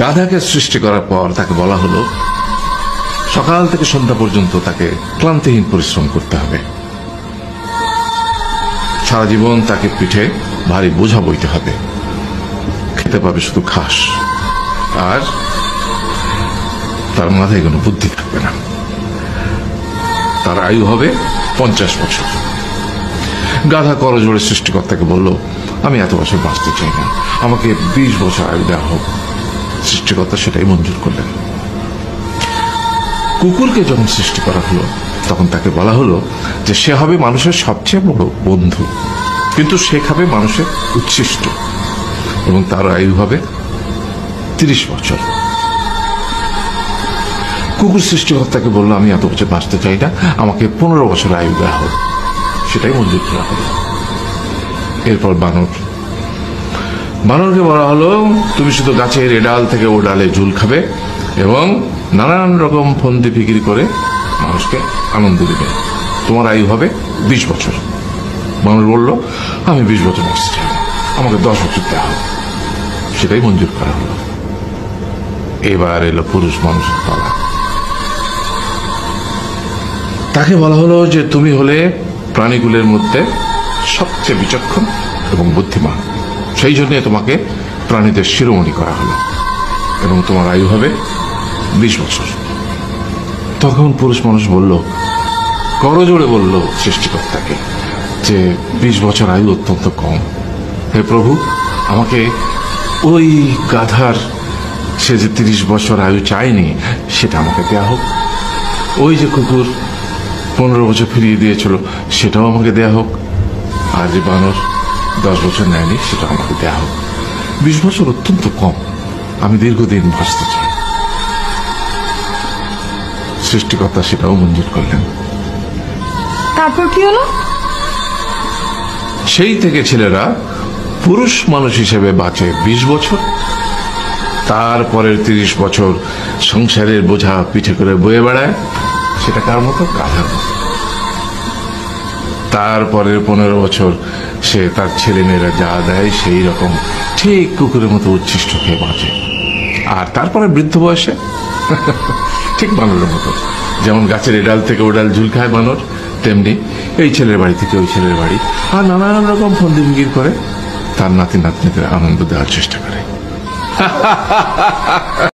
গাধাকে সৃষ্টি করার পর তাকে বলা হলো সকাল থেকে সন্ধ্যা পর্যন্ত তাকে ক্লান্তিহীন পরিশ্রম করতে হবে, সারা জীবন তাকে পিঠে ভারী বোঝা বইতে হবে, খেতে পাবে শুধু ঘাস, আর তার মাথায় কোনো বুদ্ধি থাকবে না। তার আয়ু হবে 50 বছর। গাধা করজোড়ে সৃষ্টিকর্তাকে বলল, আমি এত বছর বাঁচতে চাই না, আমাকে 20 বছর আয়ু দেওয়া হোক। সৃষ্টিকর্তা সেটাই মঞ্জুর করলেন। কুকুরকে যখন সৃষ্টি করা হলো তখন তাকে বলা হলো যে সে হবে মানুষের সবচেয়ে বড় বন্ধু, কিন্তু সে খাবে মানুষের উচ্ছিষ্ট, এবং তার আয়ু হবে 30 বছর। কুকুর সৃষ্টিকর্তাকে বললো, আমি এত বছর বাঁচতে চাই না, আমাকে 15 বছর আয়ু দেওয়া হোক। সেটাই মঞ্জুর করা হলো। এরপর বানরকে বলা হলো, তুমি শুধু গাছের এ ডাল থেকে ও ডালে ঝুল খাবে এবং নানান রকম ফন্দি বিক্রি করে মানুষকে আনন্দ দেবে, তোমার আয়ু হবে 20 বছর। বানর বলল, আমি 20 বছর বাঁচতে চাই না, আমাকে 10 বছর দেওয়া হোক। সেটাই মঞ্জুর করা হলো। এবার এলো পুরুষ মানুষের পালা। তাকে বলা হলো যে তুমি হলে প্রাণীগুলোর মধ্যে সবচেয়ে বিচক্ষণ এবং বুদ্ধিমান, সেই জন্য তোমাকে প্রাণীদের শিরোমণি করা হলো এবং তোমার আয়ু হবে 20 বছর। তখন পুরুষ মানুষ বলল, করজোড়ে বলল সৃষ্টিকর্তাকে যে 20 বছর আয়ু অত্যন্ত কম, হে প্রভু, আমাকে ওই গাধার সে যে 30 বছর আয়ু চায়নি সেটা আমাকে দেয়া হোক, ওই যে কুকুর 15 বছর ফিরিয়ে দিয়েছিল সেটাও আমাকে দেয়া হোক, আর যে বানর 10 বছর নেয়নি সেটা আমাকে দেয়া হোক। 20 বছর অত্যন্ত কম, আমি দীর্ঘদিন বাঁচতে চাই। সৃষ্টিকর্তা সেটাও মঞ্জুর করলেন। তারপর কি হলো? সেই থেকে ছেলেরা পুরুষ মানুষ হিসেবে বাঁচে 20 বছর, তারপরের 30 বছর সংসারের বোঝা পিঠে করে বয়ে বেড়ায়, সেটা কার মতো? গাধার মতো। তারপরের 15 বছর সে তার ছেলে মেয়েরা যা দেয় সেই রকম ঠিক কুকুরের মতো উচ্ছিষ্ট খেয়ে বাঁচে। আর তারপরে বৃদ্ধ বয়সে ঠিক বানরের মতো, যেমন গাছের এডাল থেকে ওডাল ঝুল খায় বানর, তেমনি এই ছেলের বাড়ি থেকে ওই ছেলের বাড়ি, আর নানান রকম ফন্দি বিক্রি করে তার নাতি নাতনিদের আনন্দ দেওয়ার চেষ্টা করে।